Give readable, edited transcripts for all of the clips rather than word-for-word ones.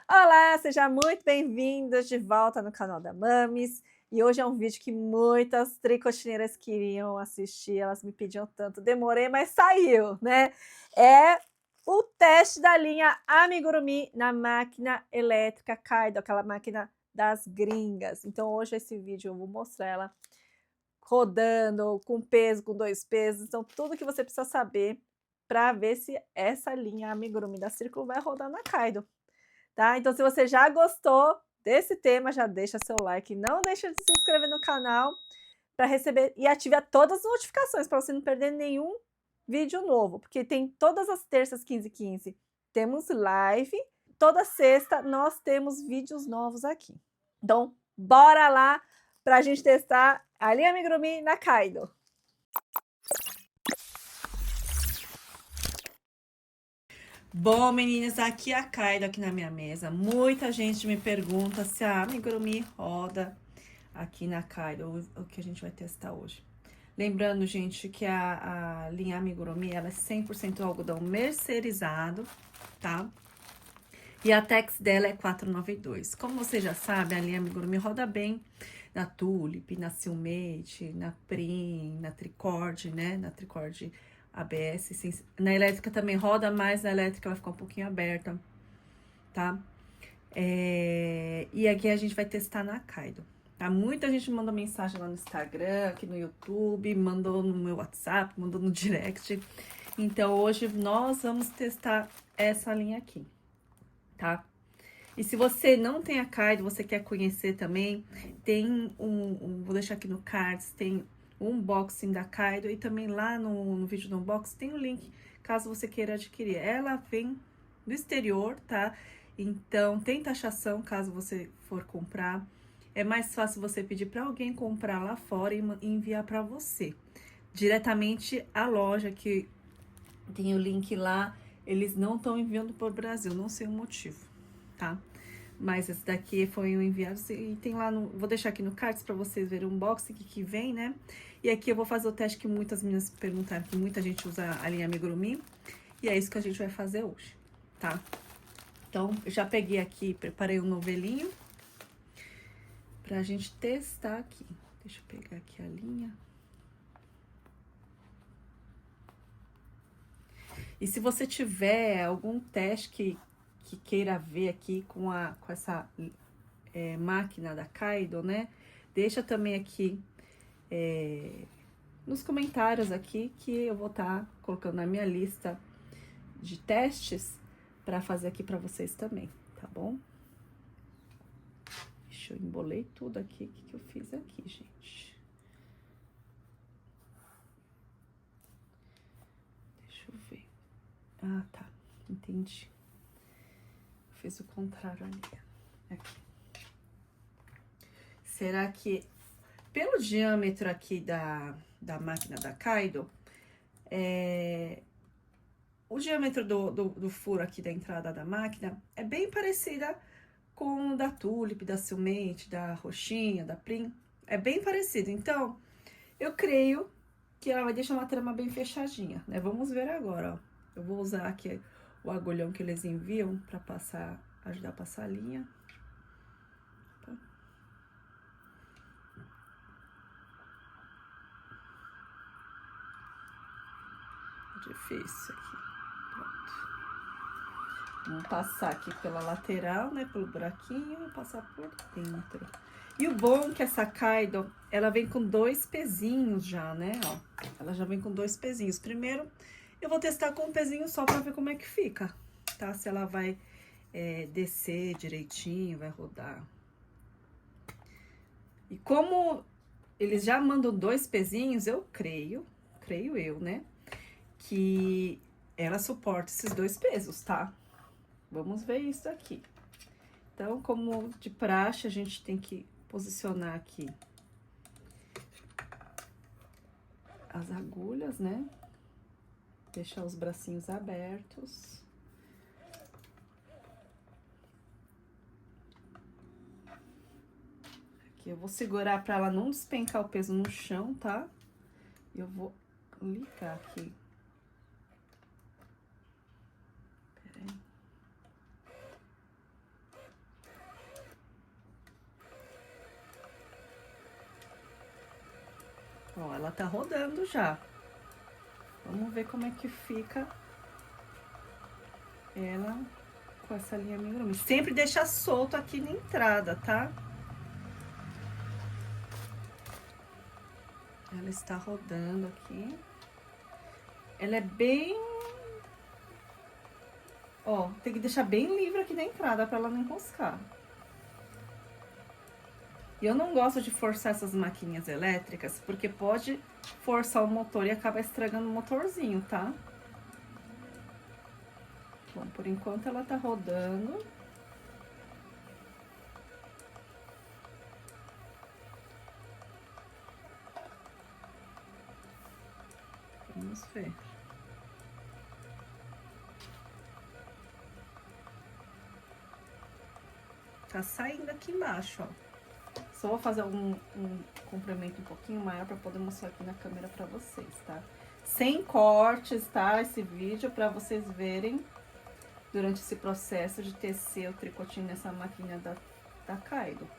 Olá, seja muito bem-vindos de volta no canal da Mamis. E hoje é um vídeo que muitas tricotineiras queriam assistir, elas me pediam tanto, demorei, mas saiu, né? É o teste da linha Amigurumi na máquina elétrica Kaido, aquela máquina das gringas. Então hoje esse vídeo eu vou mostrar ela rodando, com peso, com 2 pesos, então tudo que você precisa saber para ver se essa linha Amigurumi da Círculo vai rodar na Kaido. Tá? Então se você já gostou desse tema, já deixa seu like, não deixa de se inscrever no canal para receber e ative todas as notificações para você não perder nenhum vídeo novo, porque tem todas as terças 15h15 temos live, toda sexta nós temos vídeos novos aqui. Então bora lá para a gente testar a linha Amigurumi na Kaido. Bom, meninas, aqui a Kaido aqui na minha mesa. Muita gente me pergunta se a Amigurumi roda aqui na Kaido, o que a gente vai testar hoje. Lembrando, gente, que a linha Amigurumi, ela é 100% algodão mercerizado, tá? E a tax dela é 492. Como você já sabe, a linha Amigurumi roda bem na Tulip, na Silmate, na Prim, na Tricord, né? Na Tricord ABS. Na elétrica também roda, mas na elétrica ela fica um pouquinho aberta, tá? E aqui a gente vai testar na Kaido. Tá? Muita gente mandou mensagem lá no Instagram, aqui no YouTube, mandou no meu WhatsApp, mandou no direct. Então hoje nós vamos testar essa linha aqui, tá? E se você não tem a Kaido, você quer conhecer também, tem vou deixar aqui no cards, tem um unboxing da Kaido e também lá no vídeo do unboxing tem o link, caso você queira adquirir. Ela vem do exterior, tá? Então tem taxação caso você for comprar. É mais fácil você pedir para alguém comprar lá fora e enviar para você. Diretamente à loja, que tem o link lá, eles não estão enviando para o Brasil, não sei o motivo, tá? Mas esse daqui foi um enviado e tem lá no... Vou deixar aqui no cards para vocês verem o unboxing que vem, né? E aqui eu vou fazer o teste que muitas meninas perguntaram, que muita gente usa a linha Amigurumi. E é isso que a gente vai fazer hoje, tá? Então, eu já peguei aqui, preparei um novelinho pra gente testar aqui. Deixa eu pegar aqui a linha. E se você tiver algum teste que queira ver aqui com essa máquina da Kaido, né? Deixa também aqui nos comentários aqui, que eu vou estar colocando na minha lista de testes para fazer aqui para vocês também, tá bom? Deixa eu embolei tudo aqui, o que eu fiz aqui, gente? Deixa eu ver. Ah, tá, entendi. Fiz o contrário ali, aqui. Será que, pelo diâmetro aqui da máquina da Kaido, o diâmetro do furo aqui da entrada da máquina é bem parecida com o da Tulip, da Silmate, da Roxinha, da Prim. É bem parecido. Então, eu creio que ela vai deixar uma trama bem fechadinha, né? Vamos ver agora, ó. Eu vou usar aqui o agulhão que eles enviam para passar, ajudar a passar a linha. Difícil aqui. Pronto. Vamos passar aqui pela lateral, né? Pelo buraquinho e passar por dentro. E o bom é que essa Kaido, ela vem com 2 pezinhos já, né? Ó, ela já vem com 2 pezinhos. Primeiro, eu vou testar com um pezinho só pra ver como é que fica, tá? Se ela vai descer direitinho, vai rodar. E como eles já mandam 2 pezinhos, eu creio eu, né? Que ela suporta esses 2 pesos, tá? Vamos ver isso aqui. Então, como de praxe, a gente tem que posicionar aqui as agulhas, né? Deixar os bracinhos abertos. Aqui eu vou segurar para ela não despencar o peso no chão, tá? Eu vou ligar aqui. Pera aí. Ó, ela tá rodando já. Vamos ver como é que fica ela com essa linha amigurumi. Sempre deixa solto aqui na entrada, tá? Ela está rodando aqui. Ela é bem... Ó, tem que deixar bem livre aqui na entrada pra ela não enroscar. E eu não gosto de forçar essas maquininhas elétricas, porque pode forçar o motor e acabar estragando o motorzinho, tá? Bom, por enquanto ela tá rodando. Vamos ver. Tá saindo aqui embaixo, ó. Só vou fazer um comprimento um pouquinho maior para poder mostrar aqui na câmera para vocês, tá? Sem cortes, tá? Esse vídeo para vocês verem durante esse processo de tecer o tricotinho nessa máquina da Kaido.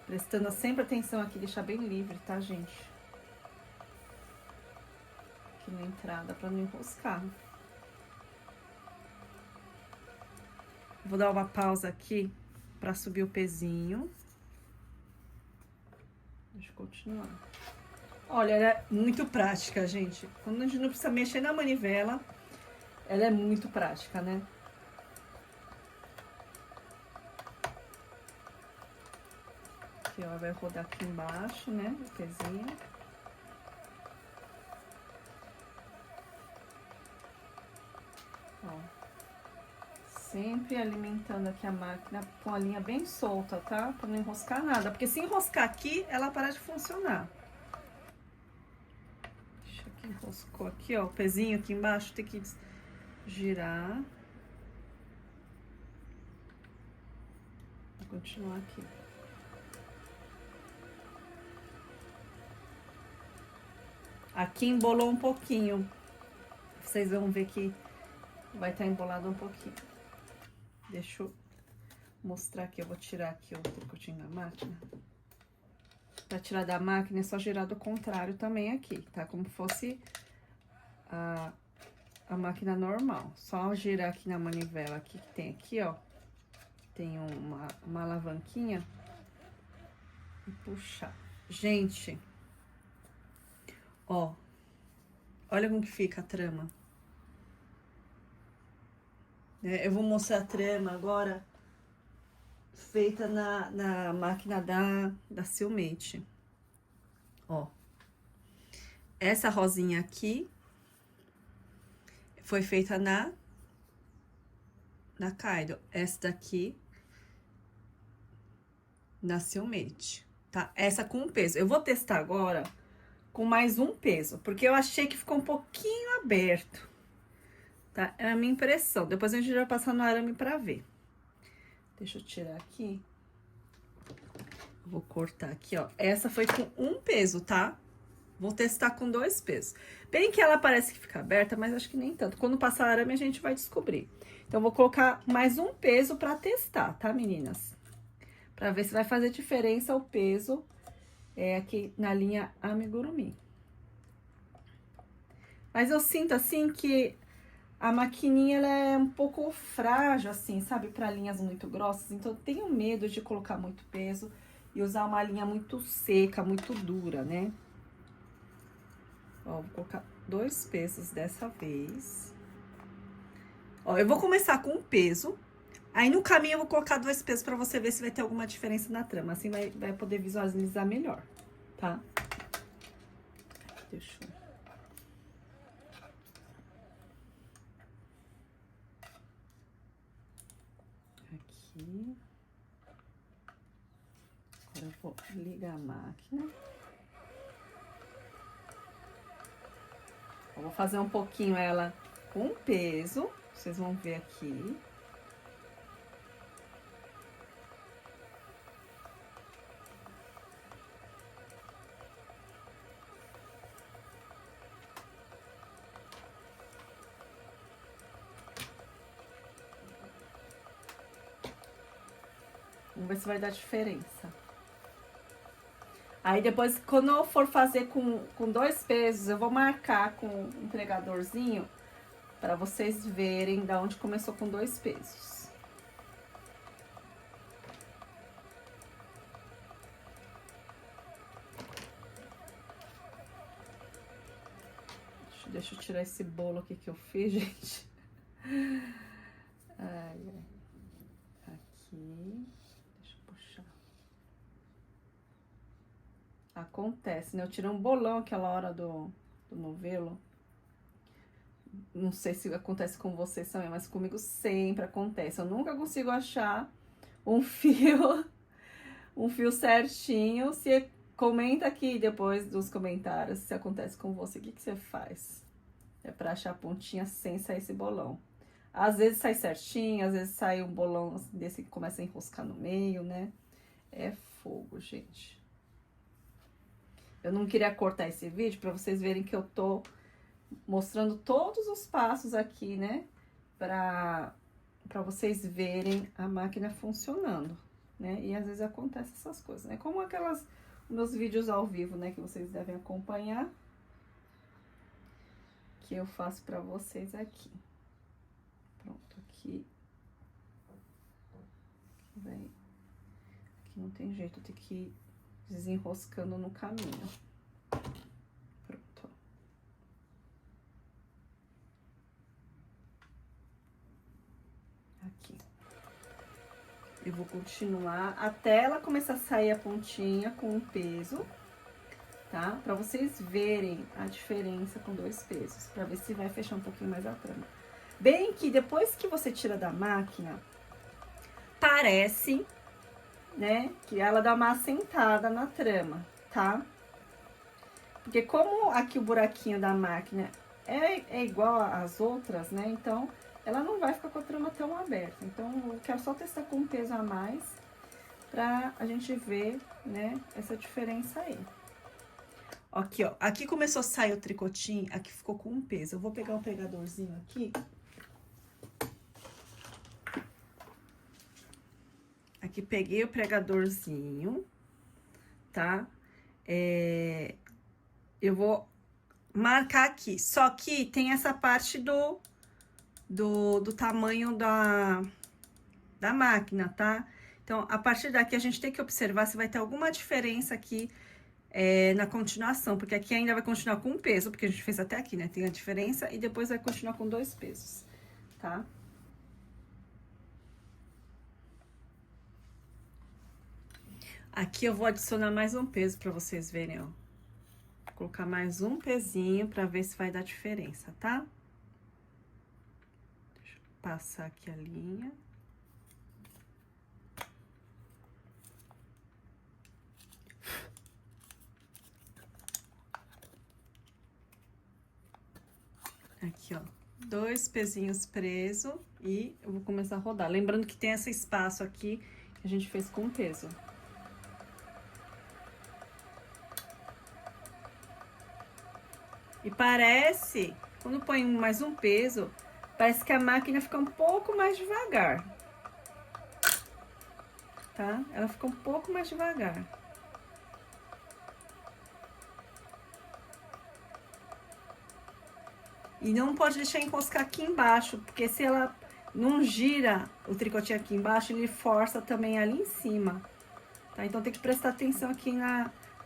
Prestando sempre atenção aqui, deixar bem livre, tá, gente? Aqui na entrada para não enroscar. Vou dar uma pausa aqui pra subir o pezinho. Deixa eu continuar. Olha, ela é muito prática, gente. Quando a gente não precisa mexer na manivela, ela é muito prática, né? Aqui, ó, vai rodar aqui embaixo, né? O pezinho. Ó. Sempre alimentando aqui a máquina com a linha bem solta, tá? Pra não enroscar nada. Porque se enroscar aqui, ela para de funcionar. Deixa que enroscou aqui, ó. O pezinho aqui embaixo tem que girar. Vou continuar aqui. Aqui embolou um pouquinho. Vocês vão ver que vai estar embolado um pouquinho. Deixa eu mostrar aqui, eu vou tirar aqui o tricotinho da máquina. Pra tirar da máquina é só girar do contrário também aqui, tá? Como fosse a máquina normal. Só girar aqui na manivela aqui, que tem aqui, ó. Tem uma alavanquinha. E puxar. Gente, ó. Olha como que fica a trama. Eu vou mostrar a trama agora, feita na máquina da Silmate. Ó. Essa rosinha aqui foi feita na Kaido. Essa daqui na Silmate, tá? Essa com peso. Eu vou testar agora com mais um peso, porque eu achei que ficou um pouquinho aberto. Tá? É a minha impressão. Depois a gente vai passar no arame pra ver. Deixa eu tirar aqui. Vou cortar aqui, ó. Essa foi com um peso, tá? Vou testar com 2 pesos. Bem que ela parece que fica aberta, mas acho que nem tanto. Quando passar arame, a gente vai descobrir. Então, vou colocar mais um peso pra testar, tá, meninas? Pra ver se vai fazer diferença o peso aqui na linha amigurumi. Mas eu sinto, assim, que a maquininha, ela é um pouco frágil, assim, sabe? Para linhas muito grossas. Então, eu tenho medo de colocar muito peso e usar uma linha muito seca, muito dura, né? Ó, vou colocar 2 pesos dessa vez. Ó, eu vou começar com um peso. Aí, no caminho, eu vou colocar 2 pesos para você ver se vai ter alguma diferença na trama. Assim, vai poder visualizar melhor, tá? Deixa eu... Aqui. Agora eu vou ligar a máquina. Eu vou fazer um pouquinho ela com peso. Vocês vão ver aqui. Vamos ver se vai dar diferença. Aí depois, quando eu for fazer com 2 pesos, eu vou marcar com um pregadorzinho para vocês verem da onde começou com 2 pesos. Deixa eu tirar esse bolo aqui que eu fiz, gente. Ai, ai. Aqui. Deixa eu puxar. Acontece, né? Eu tirei um bolão aquela hora do novelo. Não sei se acontece com vocês também, mas comigo sempre acontece. Eu nunca consigo achar um fio, um fio certinho. Se comenta aqui depois dos comentários se acontece com você. O que você faz? É pra achar a pontinha sem sair esse bolão. Às vezes sai certinho, às vezes sai um bolão desse que começa a enroscar no meio, né? É fogo, gente. Eu não queria cortar esse vídeo pra vocês verem que eu tô mostrando todos os passos aqui, né? Pra vocês verem a máquina funcionando, né? E às vezes acontece essas coisas, né? Como meus vídeos ao vivo, né? Que vocês devem acompanhar. Que eu faço pra vocês aqui. Pronto, aqui. Aqui não tem jeito, eu tenho que ir desenroscando no caminho. Pronto. Aqui. Eu vou continuar até ela começar a sair a pontinha com um peso, tá? Pra vocês verem a diferença com 2 pesos, pra ver se vai fechar um pouquinho mais a trama. Bem que depois que você tira da máquina, parece, né, que ela dá uma assentada na trama, tá? Porque como aqui o buraquinho da máquina é igual às outras, né, então ela não vai ficar com a trama tão aberta. Então, eu quero só testar com um peso a mais pra a gente ver, né, essa diferença aí. Aqui, ó, aqui começou a sair o tricotinho, aqui ficou com um peso. Eu vou pegar um pregadorzinho aqui. Aqui peguei o pregadorzinho, tá? Eu vou marcar aqui. Só que tem essa parte do tamanho da máquina, tá? Então, a partir daqui, a gente tem que observar se vai ter alguma diferença aqui na continuação. Porque aqui ainda vai continuar com um peso, porque a gente fez até aqui, né? Tem a diferença e depois vai continuar com 2 pesos, tá? Aqui eu vou adicionar mais um peso pra vocês verem, ó. Vou colocar mais um pezinho pra ver se vai dar diferença, tá? Deixa eu passar aqui a linha. Aqui, ó. 2 pezinhos presos e eu vou começar a rodar. Lembrando que tem esse espaço aqui que a gente fez com peso. E parece, quando põe mais um peso, parece que a máquina fica um pouco mais devagar. Tá? Ela fica um pouco mais devagar. E não pode deixar enroscar aqui embaixo, porque se ela não gira o tricotinho aqui embaixo, ele força também ali em cima. Tá? Então tem que prestar atenção aqui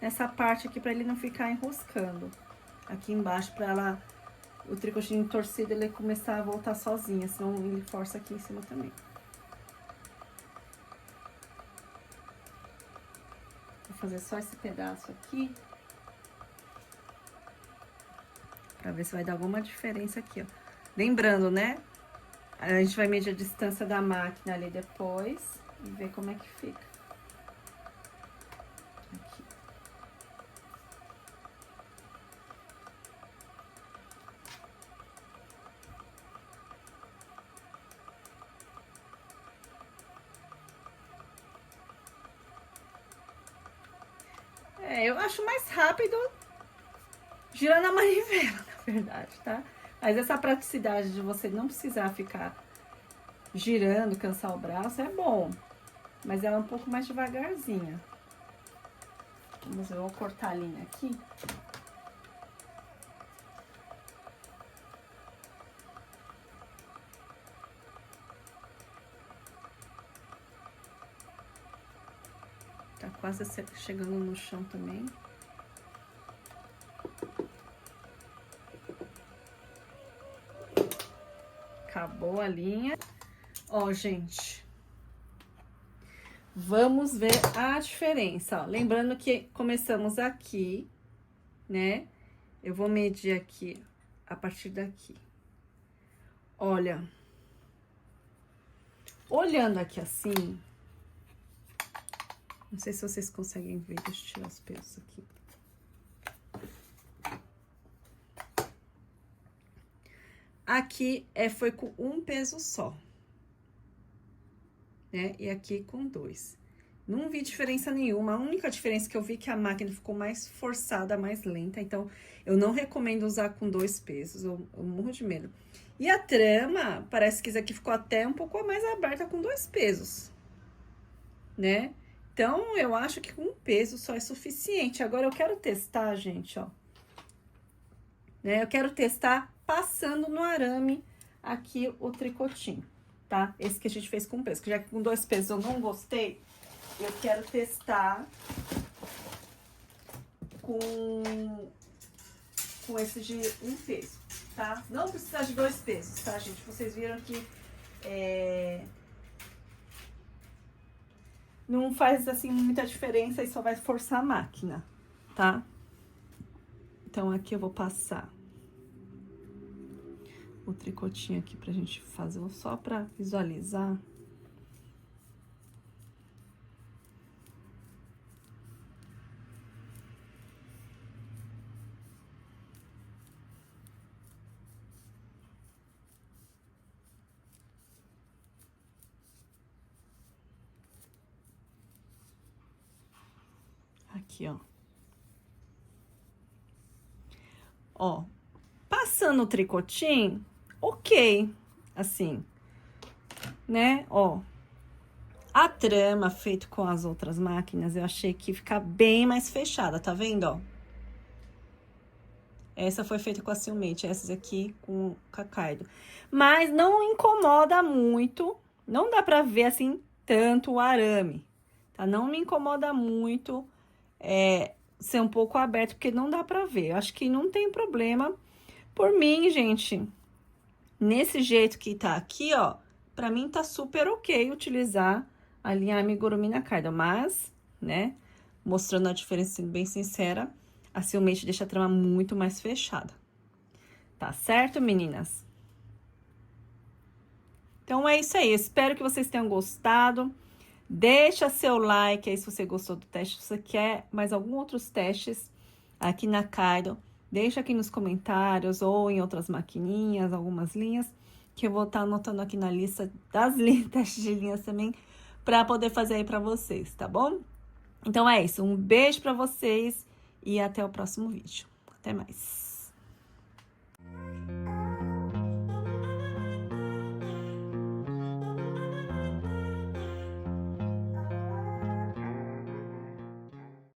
nessa parte aqui pra ele não ficar enroscando. Aqui embaixo pra o tricotinho torcido ele começar a voltar sozinho, senão ele força aqui em cima também. Vou fazer só esse pedaço aqui. Pra ver se vai dar alguma diferença aqui, ó. Lembrando, né? A gente vai medir a distância da máquina ali depois e ver como é que fica. Aqui. Eu acho mais rápido girando a manivela, na verdade, tá? Mas essa praticidade de você não precisar ficar girando, cansar o braço, é bom. Mas ela é um pouco mais devagarzinha. Vamos ver, eu vou cortar a linha aqui. Tá quase chegando no chão também. Acabou a linha. Ó, gente. Vamos ver a diferença, ó. Lembrando que começamos aqui, né? Eu vou medir aqui, a partir daqui. Olha. Olhando aqui assim... Não sei se vocês conseguem ver, deixa eu tirar os pesos aqui. Aqui foi com um peso só, né? E aqui com 2. Não vi diferença nenhuma, a única diferença que eu vi é que a máquina ficou mais forçada, mais lenta. Então, eu não recomendo usar com 2 pesos, eu morro de medo. E a trama, parece que isso aqui ficou até um pouco mais aberta com 2 pesos, né? Então, eu acho que com um peso só é suficiente. Agora, eu quero testar, gente, ó. Né? Eu quero testar passando no arame aqui o tricotinho, tá? Esse que a gente fez com peso. Que já que com 2 pesos eu não gostei, eu quero testar com esse de 1 peso, tá? Não precisa de 2 pesos, tá, gente? Vocês viram que... não faz, assim, muita diferença e só vai forçar a máquina, tá? Então, aqui eu vou passar o tricotinho aqui pra gente fazer, só pra visualizar. Aqui, ó. Ó, passando o tricotinho, ok, assim, né? Ó, a trama feita com as outras máquinas, eu achei que fica bem mais fechada, tá vendo, ó? Essa foi feita com a Silmate, essas aqui com o Kakaido. Mas não incomoda muito, não dá pra ver, assim, tanto o arame, tá? Não me incomoda muito ser um pouco aberto, porque não dá pra ver. Eu acho que não tem problema. Por mim, gente, nesse jeito que tá aqui, ó, pra mim tá super ok utilizar a linha Amigurumi Nakaido, mas, né, mostrando a diferença, sendo bem sincera, a Silmate deixa a trama muito mais fechada. Tá certo, meninas? Então, é isso aí. Espero que vocês tenham gostado. Deixa seu like aí se você gostou do teste. Se você quer mais algum outros testes aqui na Kaido, deixa aqui nos comentários ou em outras maquininhas, algumas linhas, que eu vou estar anotando aqui na lista das testes de linhas também, para poder fazer aí para vocês, tá bom? Então, é isso. Um beijo para vocês e até o próximo vídeo. Até mais.